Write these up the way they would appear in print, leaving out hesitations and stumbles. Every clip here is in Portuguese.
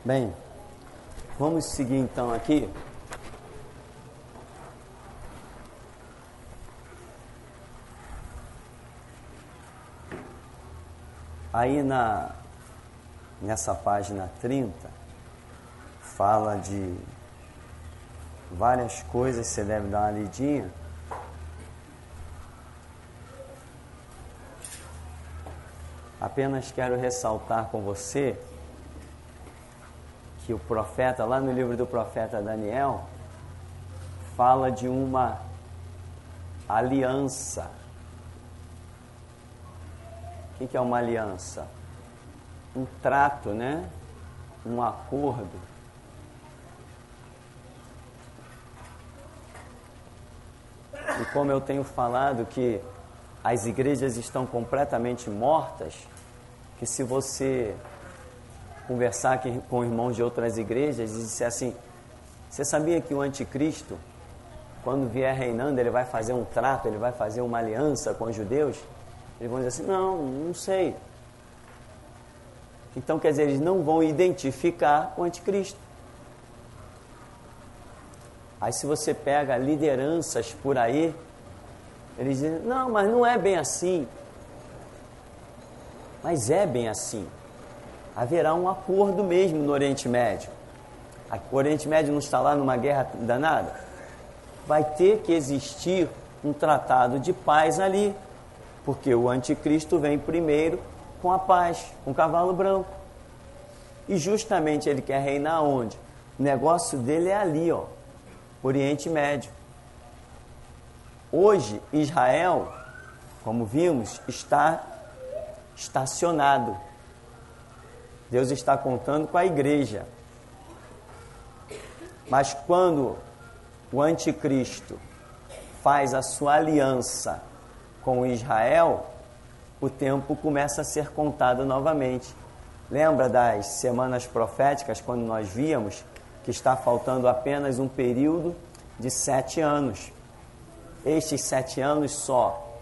Bem, vamos seguir então aqui. Aí nessa página 30, fala de várias coisas, você deve dar uma lidinha. Apenas quero ressaltar com você que o profeta, lá no livro do profeta Daniel, fala de uma aliança. O que é uma aliança? Um trato, né? Um acordo. E como eu tenho falado que as igrejas estão completamente mortas, que se você conversar aqui com irmãos de outras igrejas e disser assim, você sabia que o anticristo, quando vier reinando, ele vai fazer um trato, ele vai fazer uma aliança com os judeus? Eles vão dizer assim, não sei. Então, quer dizer, eles não vão identificar o anticristo. Aí se você pega lideranças por aí, eles dizem, não, mas não é bem assim. Mas é bem assim. Haverá um acordo mesmo no Oriente Médio. O Oriente Médio não está lá numa guerra danada? Vai ter que existir um tratado de paz ali, porque o anticristo vem primeiro com a paz, com o cavalo branco. E justamente ele quer reinar onde? O negócio dele é ali, ó, Oriente Médio. Hoje, Israel, como vimos, está estacionado. Deus está contando com a igreja. Mas quando o anticristo faz a sua aliança com Israel, o tempo começa a ser contado novamente. Lembra das semanas proféticas, quando nós víamos que está faltando apenas um período de 7 anos. Estes 7 anos só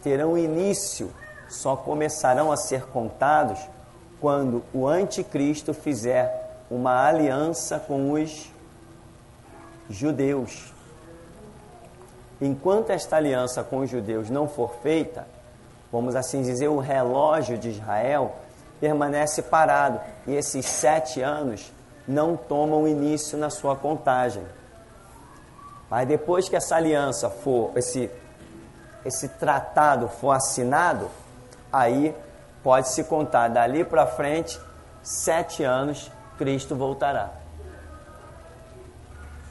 terão início, só começarão a ser contados quando o anticristo fizer uma aliança com os judeus. Enquanto esta aliança com os judeus não for feita, vamos assim dizer, o relógio de Israel permanece parado e esses 7 anos não tomam início na sua contagem. Mas depois que essa aliança for, esse tratado for assinado, aí pode-se contar dali para frente, 7 anos, Cristo voltará.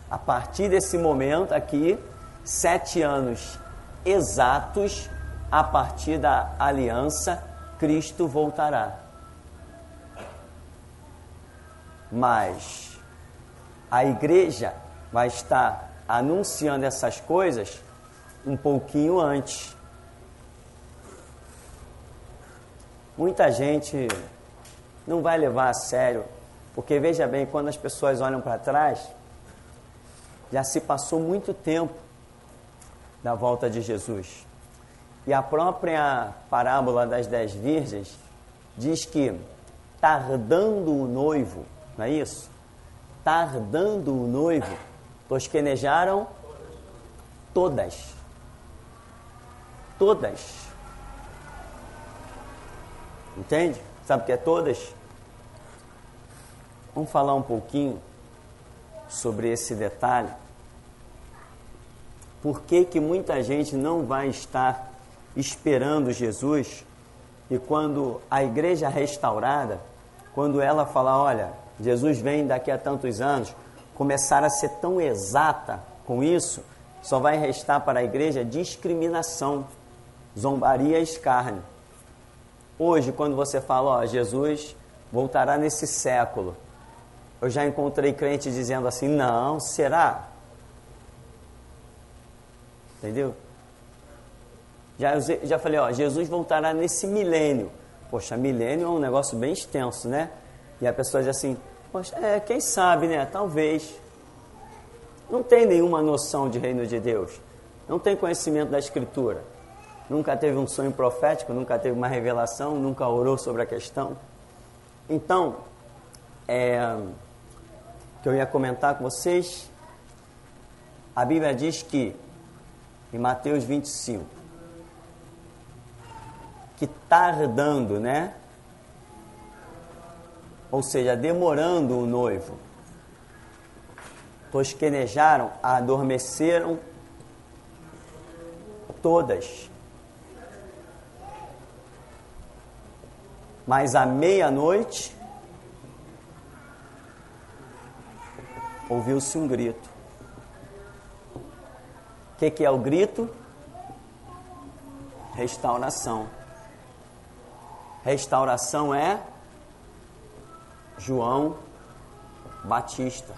A partir desse momento aqui, 7 anos exatos, a partir da aliança, Cristo voltará. Mas a igreja vai estar anunciando essas coisas um pouquinho antes. Muita gente não vai levar a sério, porque veja bem, quando as pessoas olham para trás, já se passou muito tempo da volta de Jesus. E a própria parábola das 10 virgens diz que tardando o noivo, não é isso? Tardando o noivo, tosquenejaram todas. Todas. Entende? Sabe o que é todas? Vamos falar um pouquinho sobre esse detalhe. Por que que muita gente não vai estar esperando Jesus e quando a igreja restaurada, quando ela falar, olha, Jesus vem daqui a tantos anos, começar a ser tão exata com isso, só vai restar para a igreja discriminação, zombaria e escárnio. Hoje, quando você fala, ó, Jesus voltará nesse século, eu já encontrei crente dizendo assim, não, será? Entendeu? Já falei, ó, Jesus voltará nesse milênio. Poxa, milênio é um negócio bem extenso, né? E a pessoa diz assim, poxa, quem sabe, né? Talvez. Não tem nenhuma noção de reino de Deus. Não tem conhecimento da Escritura. Nunca teve um sonho profético, nunca teve uma revelação, nunca orou sobre a questão. Então, que eu ia comentar com vocês. A Bíblia diz que, em Mateus 25, que tardando, né? Ou seja, demorando o noivo, tosquenejaram, adormeceram todas. Mas à meia-noite, ouviu-se um grito. O que é o grito? Restauração. Restauração é João Batista.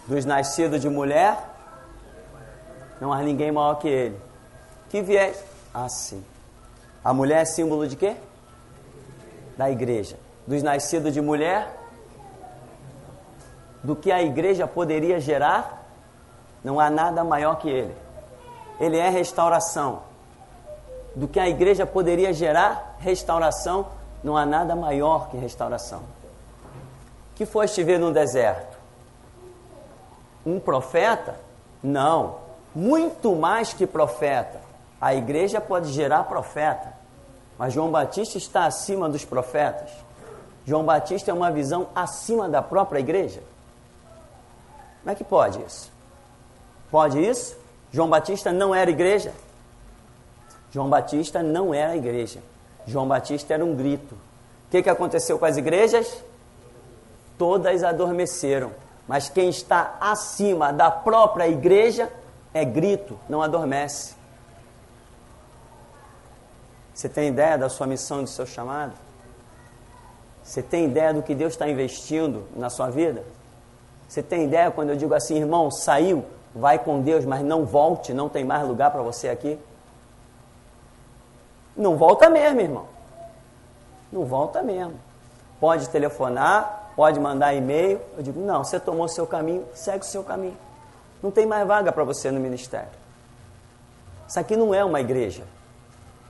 Dos nascidos de mulher, não há ninguém maior que ele. Que vier... Ah, sim. A mulher é símbolo de quê? Da igreja. Dos nascidos de mulher, do que a igreja poderia gerar, não há nada maior que ele. Ele é restauração. Do que a igreja poderia gerar, restauração, não há nada maior que restauração. Que foste ver no deserto? Um profeta? Não. Muito mais que profeta. A igreja pode gerar profeta, mas João Batista está acima dos profetas. João Batista é uma visão acima da própria igreja. Como é que pode isso? Pode isso? João Batista não era igreja? João Batista não era igreja. João Batista era um grito. O que aconteceu com as igrejas? Todas adormeceram. Mas quem está acima da própria igreja é grito, não adormece. Você tem ideia da sua missão, do seu chamado? Você tem ideia do que Deus está investindo na sua vida? Você tem ideia quando eu digo assim, irmão, saiu, vai com Deus, mas não volte, não tem mais lugar para você aqui? Não volta mesmo, irmão. Não volta mesmo. Pode telefonar, pode mandar e-mail. Eu digo, não, você tomou o seu caminho, segue o seu caminho. Não tem mais vaga para você no ministério. Isso aqui não é uma igreja.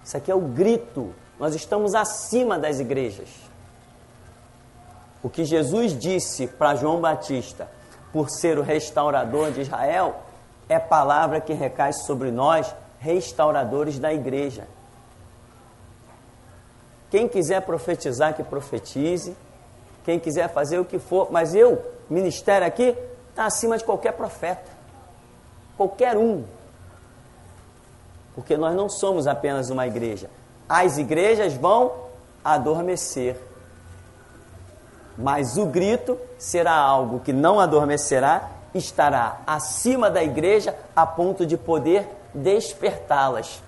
Isso aqui é o grito. Nós estamos acima das igrejas. O que Jesus disse para João Batista, por ser o restaurador de Israel, é palavra que recai sobre nós, restauradores da igreja. Quem quiser profetizar, que profetize. Quem quiser fazer o que for. Mas ministério aqui, está acima de qualquer profeta. Qualquer um. Porque nós não somos apenas uma igreja. As igrejas vão adormecer. Mas o grito será algo que não adormecerá, estará acima da igreja a ponto de poder despertá-las.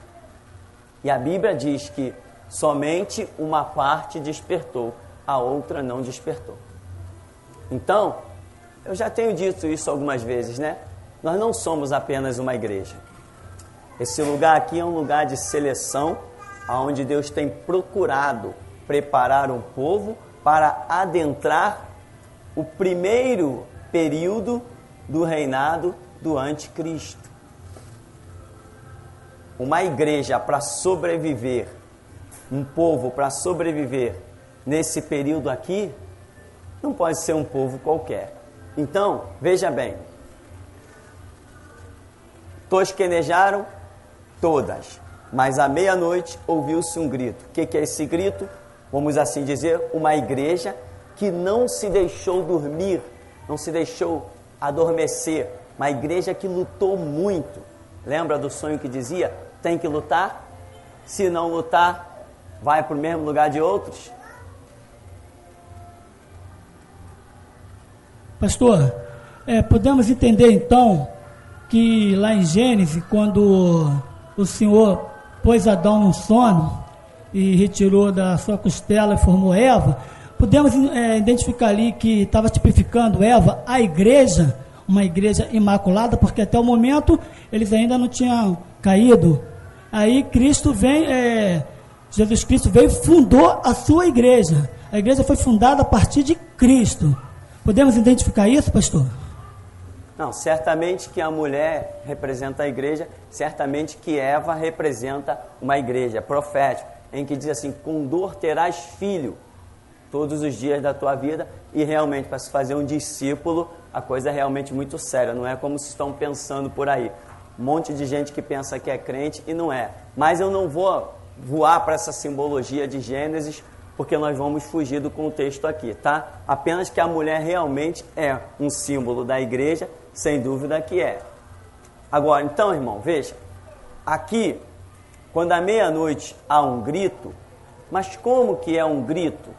E a Bíblia diz que somente uma parte despertou, a outra não despertou. Então, eu já tenho dito isso algumas vezes, né? Nós não somos apenas uma igreja. Esse lugar aqui é um lugar de seleção, onde Deus tem procurado preparar um povo para adentrar o primeiro período do reinado do anticristo. Uma igreja para sobreviver, um povo para sobreviver nesse período aqui, não pode ser um povo qualquer. Então, veja bem, tosquenejaram todas, mas à meia-noite ouviu-se um grito. O que é esse grito? Vamos assim dizer, uma igreja que não se deixou dormir, não se deixou adormecer, uma igreja que lutou muito. Lembra do sonho que dizia, tem que lutar? Se não lutar, vai para o mesmo lugar de outros? Pastor, podemos entender então que lá em Gênesis, quando o Senhor pôs Adão no sono e retirou da sua costela e formou Eva, podemos identificar ali que estava tipificando Eva, a igreja, uma igreja imaculada, porque até o momento eles ainda não tinham caído. Aí Cristo vem, Jesus Cristo veio e fundou a sua igreja. A igreja foi fundada a partir de Cristo. Podemos identificar isso, pastor? Não, certamente que a mulher representa a igreja, certamente que Eva representa uma igreja profética. em que diz assim, com dor terás filho todos os dias da tua vida, e realmente para se fazer um discípulo, a coisa é realmente muito séria, não é como se estão pensando por aí. Um monte de gente que pensa que é crente e não é. Mas eu não vou voar para essa simbologia de Gênesis, porque nós vamos fugir do contexto aqui, tá? Apenas que a mulher realmente é um símbolo da igreja, sem dúvida que é. Agora, então, irmão, veja, aqui, quando à meia-noite há um grito, mas como que é um grito?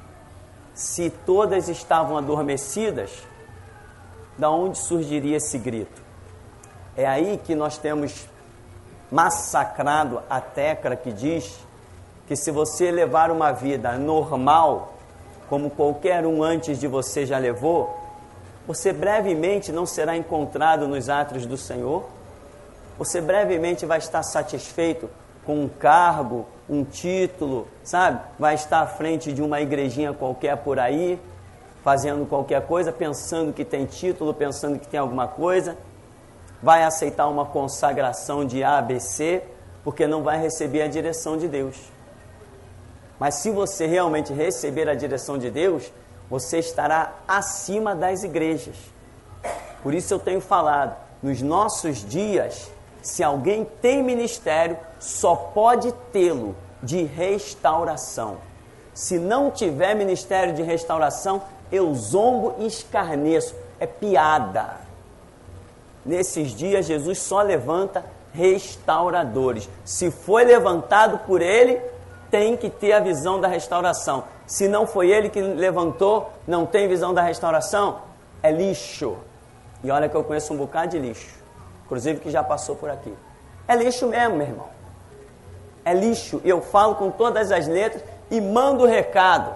Se todas estavam adormecidas, da onde surgiria esse grito? É aí que nós temos massacrado a tecla que diz que se você levar uma vida normal, como qualquer um antes de você já levou, você brevemente não será encontrado nos átrios do Senhor, você brevemente vai estar satisfeito com um cargo, um título, sabe? Vai estar à frente de uma igrejinha qualquer por aí, fazendo qualquer coisa, pensando que tem título, pensando que tem alguma coisa, vai aceitar uma consagração de A, B, C, porque não vai receber a direção de Deus. Mas se você realmente receber a direção de Deus, você estará acima das igrejas. Por isso eu tenho falado, nos nossos dias, se alguém tem ministério, só pode tê-lo de restauração. Se não tiver ministério de restauração, eu zombo e escarneço. É piada. Nesses dias, Jesus só levanta restauradores. Se foi levantado por ele, tem que ter a visão da restauração. Se não foi ele que levantou, não tem visão da restauração, é lixo. E olha que eu conheço um bocado de lixo, inclusive que já passou por aqui. É lixo mesmo, meu irmão. É lixo. Eu falo com todas as letras e mando o recado.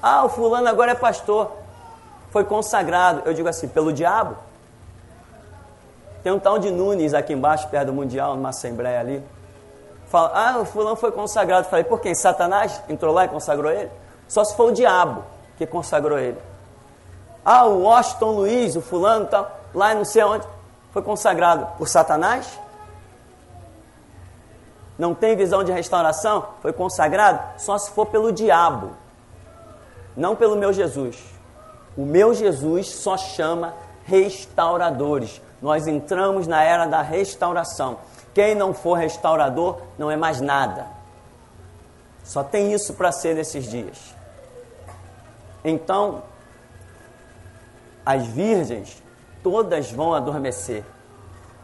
Ah, o fulano agora é pastor. Foi consagrado. Eu digo assim, pelo diabo? Tem um tal de Nunes aqui embaixo, perto do Mundial, numa assembleia ali. Fala, ah, o fulano foi consagrado. Falei, por quem? Satanás entrou lá e consagrou ele? Só se for o diabo que consagrou ele. Ah, o Washington Luiz, o fulano tal, lá não sei onde, foi consagrado por Satanás? Não tem visão de restauração? Foi consagrado? Só se for pelo diabo. Não pelo meu Jesus. O meu Jesus só chama restauradores. Nós entramos na era da restauração. Quem não for restaurador não é mais nada. Só tem isso para ser nesses dias. Então, as virgens todas vão adormecer,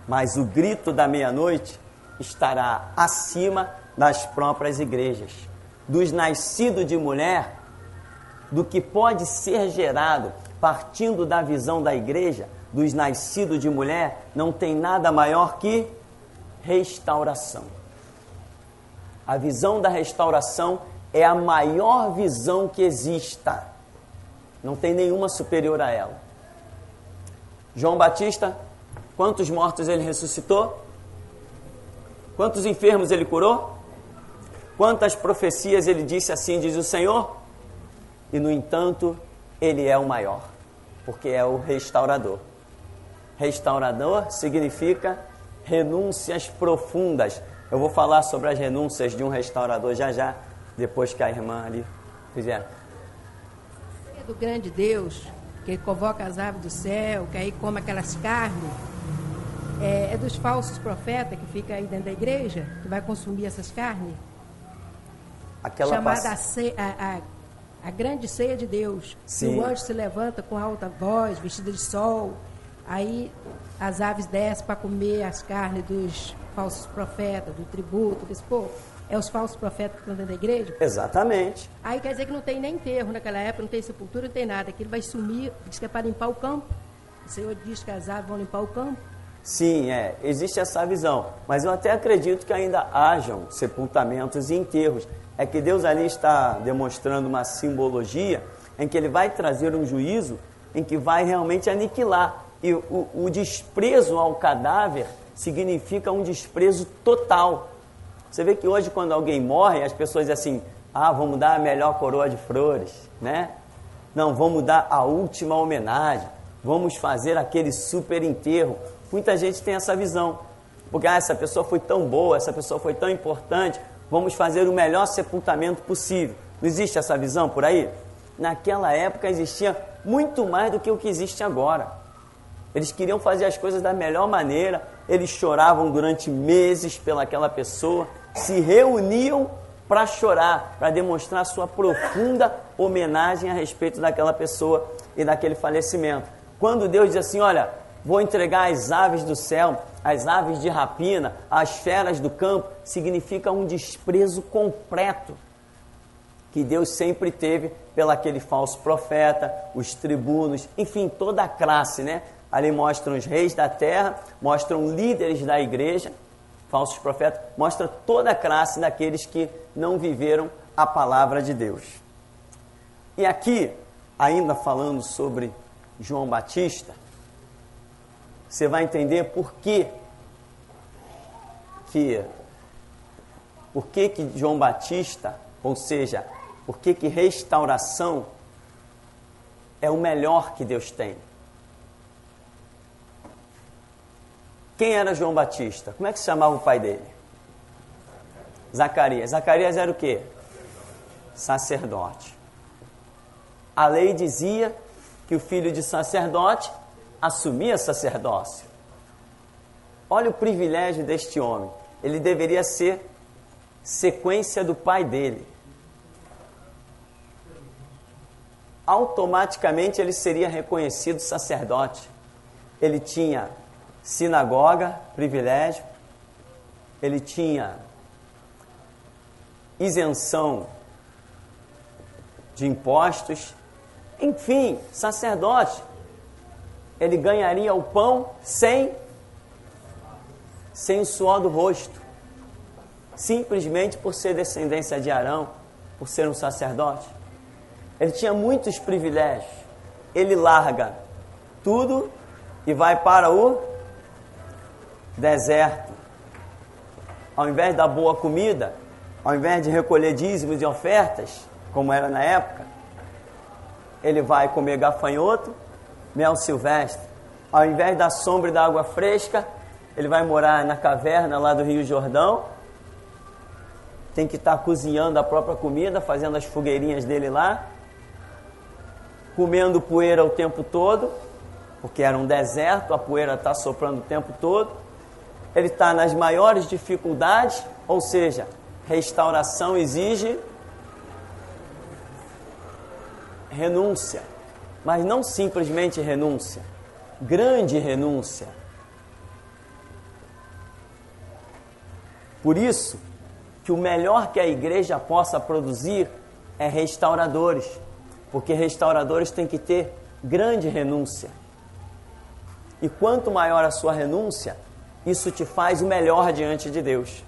mas o grito da meia-noite estará acima das próprias igrejas, dos nascidos de mulher, do que pode ser gerado partindo da visão da igreja, dos nascidos de mulher, não tem nada maior que restauração. A visão da restauração é a maior visão que exista. Não tem nenhuma superior a ela. João Batista, quantos mortos ele ressuscitou? Quantos enfermos ele curou? Quantas profecias ele disse assim, diz o Senhor? E no entanto, ele é o maior, porque é o restaurador. Restaurador significa renúncias profundas. Eu vou falar sobre as renúncias de um restaurador já, depois que a irmã ali fizer. Do grande Deus, que convoca as aves do céu, que aí come aquelas carnes, é dos falsos profetas que fica aí dentro da igreja, que vai consumir essas carnes, aquela chamada a grande ceia de Deus. Sim. O anjo se levanta com alta voz, vestida de sol, aí as aves descem para comer as carnes dos falsos profetas, do tributo, desse povo. É os falsos profetas que estão dentro da igreja? Exatamente. Aí quer dizer que não tem nem enterro naquela época, não tem sepultura, não tem nada. Que ele vai sumir, diz que é para limpar o campo. O Senhor diz que as aves vão limpar o campo. Sim, existe essa visão. Mas eu até acredito que ainda hajam sepultamentos e enterros. É que Deus ali está demonstrando uma simbologia em que Ele vai trazer um juízo em que vai realmente aniquilar. E o desprezo ao cadáver significa um desprezo total. Você vê que hoje quando alguém morre, as pessoas dizem assim, vamos dar a melhor coroa de flores, né? Não, vamos dar a última homenagem, vamos fazer aquele super enterro. Muita gente tem essa visão, porque essa pessoa foi tão boa, essa pessoa foi tão importante, vamos fazer o melhor sepultamento possível. Não existe essa visão por aí? Naquela época existia muito mais do que o que existe agora. Eles queriam fazer as coisas da melhor maneira, eles choravam durante meses pelaquela pessoa, se reuniam para chorar, para demonstrar sua profunda homenagem a respeito daquela pessoa e daquele falecimento. Quando Deus diz assim, olha, vou entregar as aves do céu, as aves de rapina, as feras do campo, significa um desprezo completo que Deus sempre teve pelaquele falso profeta, os tribunos, enfim, toda a classe, né? Ali mostram os reis da terra, mostram líderes da igreja, falsos profetas, mostra toda a classe daqueles que não viveram a palavra de Deus. E aqui, ainda falando sobre João Batista, você vai entender por que João Batista, ou seja, por que restauração é o melhor que Deus tem. Quem era João Batista? Como é que se chamava o pai dele? Zacarias. Zacarias era o quê? Sacerdote. A lei dizia que o filho de sacerdote assumia sacerdócio. Olha o privilégio deste homem. Ele deveria ser sequência do pai dele. Automaticamente ele seria reconhecido sacerdote. Ele tinha sinagoga, privilégio, ele tinha isenção de impostos, enfim, sacerdote. Ele ganharia o pão sem o suor do rosto, simplesmente por ser descendência de Arão, por ser um sacerdote. Ele tinha muitos privilégios. Ele larga tudo e vai para o deserto. Ao invés da boa comida, ao invés de recolher dízimos e ofertas, como era na época, ele vai comer gafanhoto, mel silvestre. Ao invés da sombra e da água fresca, ele vai morar na caverna lá do Rio Jordão. Tem que estar cozinhando a própria comida, fazendo as fogueirinhas dele lá, comendo poeira o tempo todo, porque era um deserto, a poeira está soprando o tempo todo. Ele está nas maiores dificuldades, ou seja, restauração exige renúncia, mas não simplesmente renúncia, grande renúncia. Por isso que o melhor que a igreja possa produzir é restauradores, porque restauradores têm que ter grande renúncia. E quanto maior a sua renúncia, isso te faz o melhor diante de Deus.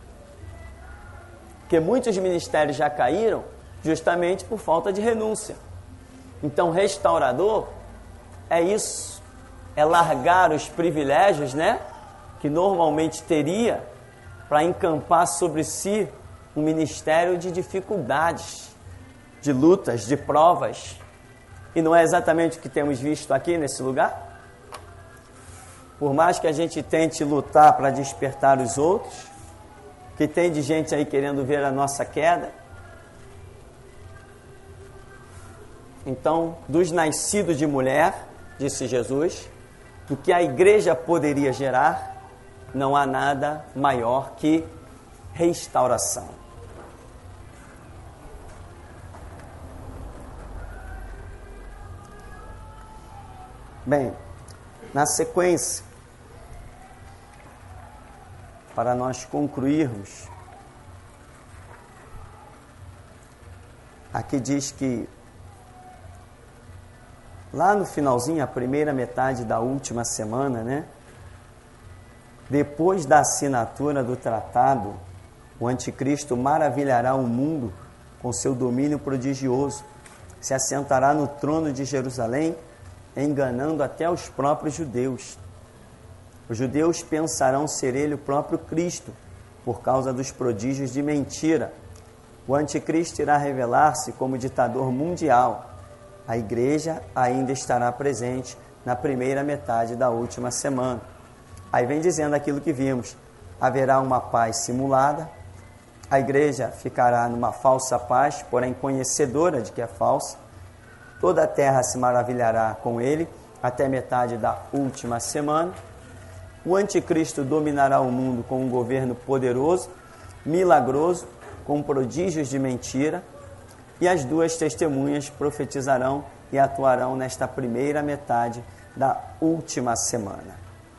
Porque muitos ministérios já caíram justamente por falta de renúncia. Então, restaurador é isso, é largar os privilégios, né, que normalmente teria para encampar sobre si um ministério de dificuldades, de lutas, de provas. E não é exatamente o que temos visto aqui nesse lugar? Por mais que a gente tente lutar para despertar os outros, que tem de gente aí querendo ver a nossa queda. Então, dos nascidos de mulher, disse Jesus, do que a igreja poderia gerar, não há nada maior que restauração. Bem, na sequência, para nós concluirmos, aqui diz que lá no finalzinho, a primeira metade da última semana, né? Depois da assinatura do tratado, o anticristo maravilhará o mundo com seu domínio prodigioso, se assentará no trono de Jerusalém, enganando até os próprios judeus. Os judeus pensarão ser ele o próprio Cristo, por causa dos prodígios de mentira. O anticristo irá revelar-se como ditador mundial. A igreja ainda estará presente na primeira metade da última semana. Aí vem dizendo aquilo que vimos: haverá uma paz simulada, a igreja ficará numa falsa paz, porém conhecedora de que é falsa. Toda a terra se maravilhará com ele até metade da última semana. O anticristo dominará o mundo com um governo poderoso, milagroso, com prodígios de mentira, e as duas testemunhas profetizarão e atuarão nesta primeira metade da última semana.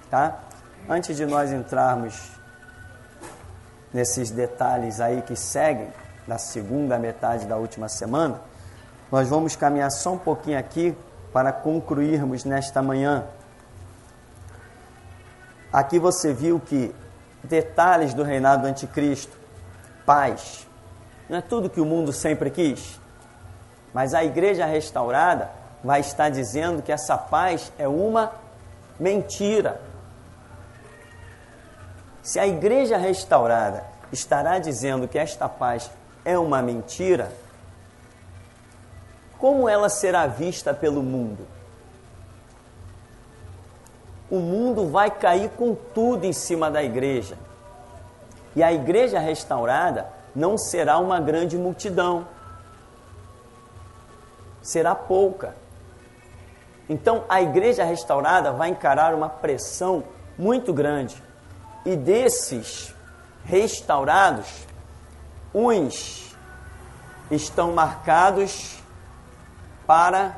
Tá? Antes de nós entrarmos nesses detalhes aí que seguem da segunda metade da última semana, nós vamos caminhar só um pouquinho aqui para concluirmos nesta manhã. Aqui você viu que detalhes do reinado do anticristo, paz, não é tudo que o mundo sempre quis, mas a igreja restaurada vai estar dizendo que essa paz é uma mentira. Se a igreja restaurada estará dizendo que esta paz é uma mentira, como ela será vista pelo mundo? O mundo vai cair com tudo em cima da igreja. E a igreja restaurada não será uma grande multidão. Será pouca. Então a igreja restaurada vai encarar uma pressão muito grande. E desses restaurados, uns estão marcados para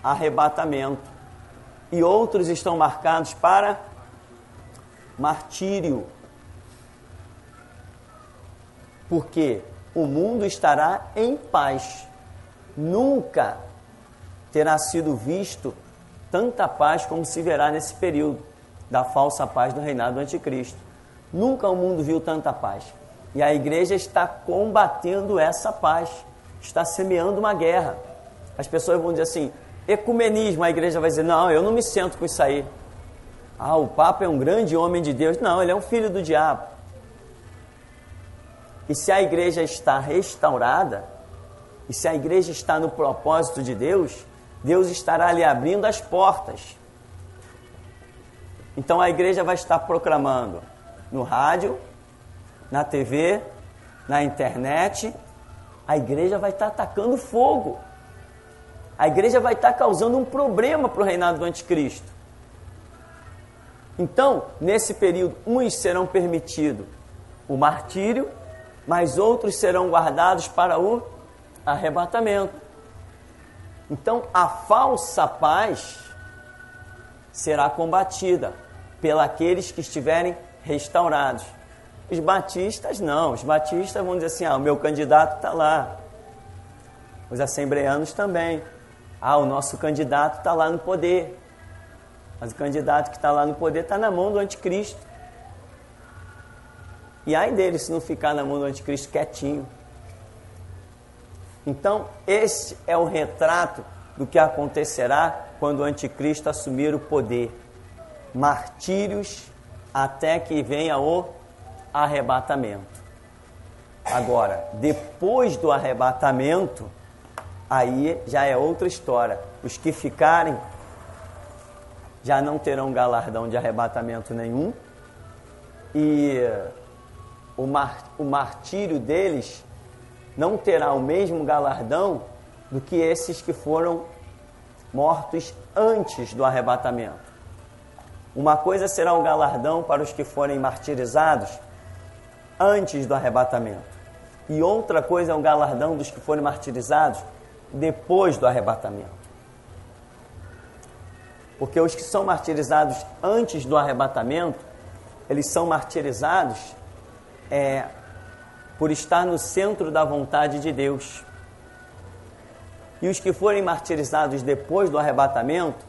arrebatamento e outros estão marcados para martírio. Porque o mundo estará em paz. Nunca terá sido visto tanta paz como se verá nesse período da falsa paz do reinado do anticristo. Nunca o mundo viu tanta paz. E a igreja está combatendo essa paz, está semeando uma guerra. As pessoas vão dizer assim, ecumenismo, a igreja vai dizer, não, eu não me sento com isso aí. Ah, o Papa é um grande homem de Deus. Não, ele é um filho do diabo. E se a igreja está restaurada, e se a igreja está no propósito de Deus, Deus estará lhe abrindo as portas. Então a igreja vai estar proclamando no rádio, na TV, na internet, a igreja vai estar atacando fogo. A igreja vai estar causando um problema para o reinado do anticristo. Então, nesse período, uns serão permitidos o martírio, mas outros serão guardados para o arrebatamento. Então, a falsa paz será combatida pelos que estiverem restaurados. Os batistas não, os batistas vão dizer assim, o meu candidato está lá. Os assembleanos também. O nosso candidato está lá no poder. Mas o candidato que está lá no poder está na mão do anticristo. E ai dele se não ficar na mão do anticristo quietinho. Então, este é o retrato do que acontecerá quando o anticristo assumir o poder. Martírios até que venha o arrebatamento. Agora, depois do arrebatamento, aí já é outra história. Os que ficarem já não terão galardão de arrebatamento nenhum. E o martírio deles não terá o mesmo galardão do que esses que foram mortos antes do arrebatamento. Uma coisa será o galardão para os que forem martirizados antes do arrebatamento. E outra coisa é o galardão dos que forem martirizados depois do arrebatamento. Porque os que são martirizados antes do arrebatamento, eles são martirizados por estar no centro da vontade de Deus. E os que forem martirizados depois do arrebatamento,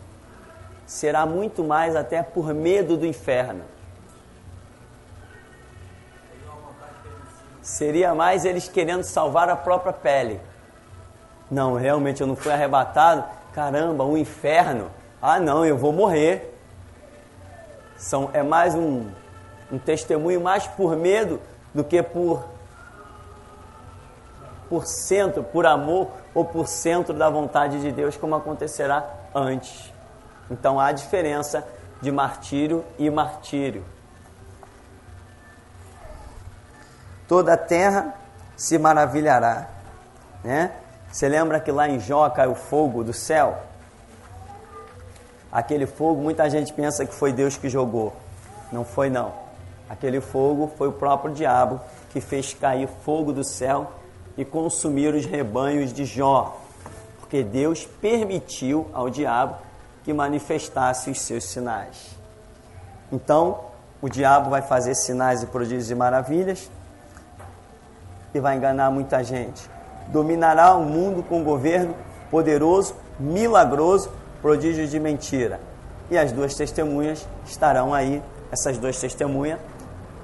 será muito mais até por medo do inferno. Seria mais eles querendo salvar a própria pele. Não, realmente eu não fui arrebatado. Caramba, o inferno. Não, eu vou morrer. É mais um testemunho mais por medo do que por centro, por amor ou por centro da vontade de Deus, como acontecerá antes. Então há diferença de martírio e martírio. Toda a terra se maravilhará, né? Você lembra que lá em Jó caiu fogo do céu? Aquele fogo, muita gente pensa que foi Deus que jogou. Não foi, não. Aquele fogo foi o próprio diabo que fez cair fogo do céu e consumir os rebanhos de Jó, porque Deus permitiu ao diabo que manifestasse os seus sinais. Então, o diabo vai fazer sinais e prodígios e maravilhas e vai enganar muita gente. Dominará o mundo com governo poderoso, milagroso, prodígios de mentira. E as duas testemunhas estarão aí, essas duas testemunhas.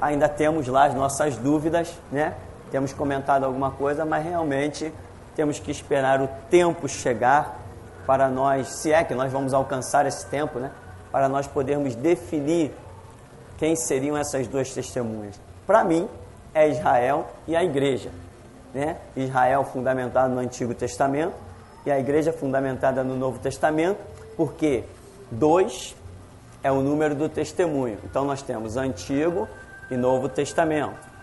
Ainda temos lá as nossas dúvidas, né? Temos comentado alguma coisa, mas realmente temos que esperar o tempo chegar para nós, se é que nós vamos alcançar esse tempo, né? Para nós podermos definir quem seriam essas duas testemunhas. Para mim, é Israel e a igreja, né? Israel fundamentado no Antigo Testamento e a igreja fundamentada no Novo Testamento, porque 2 é o número do testemunho. Então nós temos Antigo e Novo Testamento.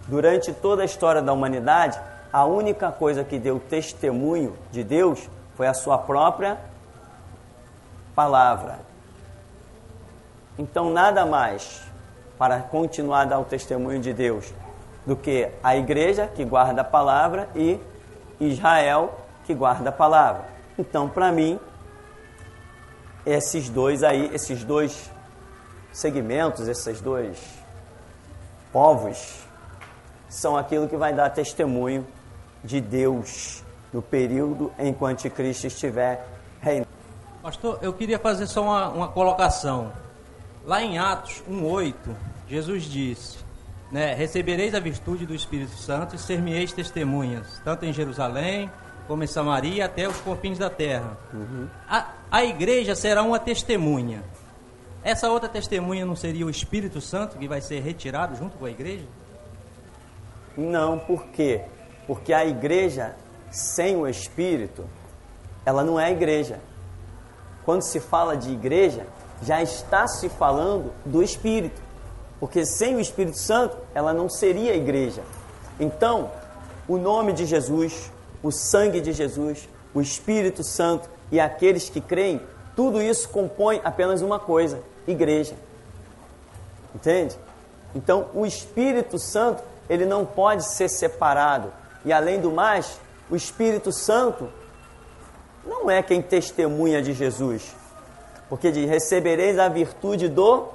Durante toda a história da humanidade, a única coisa que deu testemunho de Deus foi a sua própria palavra. Então nada mais para continuar a dar o testemunho de Deus do que a igreja que guarda a palavra e Israel que guarda a palavra. Então, para mim, esses dois segmentos, esses dois povos, são aquilo que vai dar testemunho de Deus no período em que o anticristo estiver reinando. Pastor, eu queria fazer só uma colocação. Lá em Atos 1:8, Jesus disse, né, recebereis a virtude do Espírito Santo e ser-me-eis testemunhas, tanto em Jerusalém como em Samaria, até os confins da terra. A igreja será uma testemunha. Essa outra testemunha não seria o Espírito Santo que vai ser retirado junto com a igreja? Não, por quê? Porque a igreja sem o Espírito, ela não é igreja. Quando se fala de igreja, já está se falando do Espírito. Porque sem o Espírito Santo, ela não seria igreja. Então, o nome de Jesus, o sangue de Jesus, o Espírito Santo e aqueles que creem, tudo isso compõe apenas uma coisa: igreja. Entende? Então, o Espírito Santo, ele não pode ser separado. E além do mais, o Espírito Santo não é quem testemunha de Jesus. Porque diz, recebereis a virtude do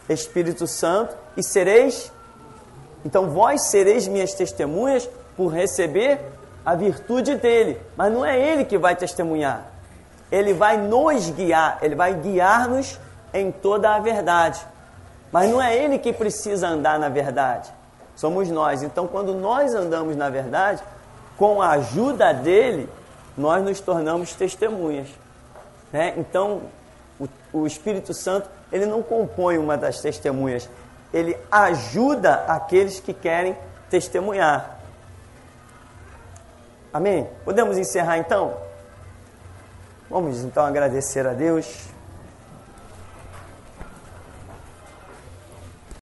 Espírito Santo e sereis... Então, vós sereis minhas testemunhas por receber a virtude dele. Mas não é ele que vai testemunhar. Ele vai nos guiar, ele vai guiar-nos em toda a verdade. Mas não é ele que precisa andar na verdade. Somos nós. Então, quando nós andamos na verdade, com a ajuda dele, nós nos tornamos testemunhas, né? Então, o Espírito Santo, ele não compõe uma das testemunhas. Ele ajuda aqueles que querem testemunhar. Amém? Podemos encerrar então? Vamos então agradecer a Deus.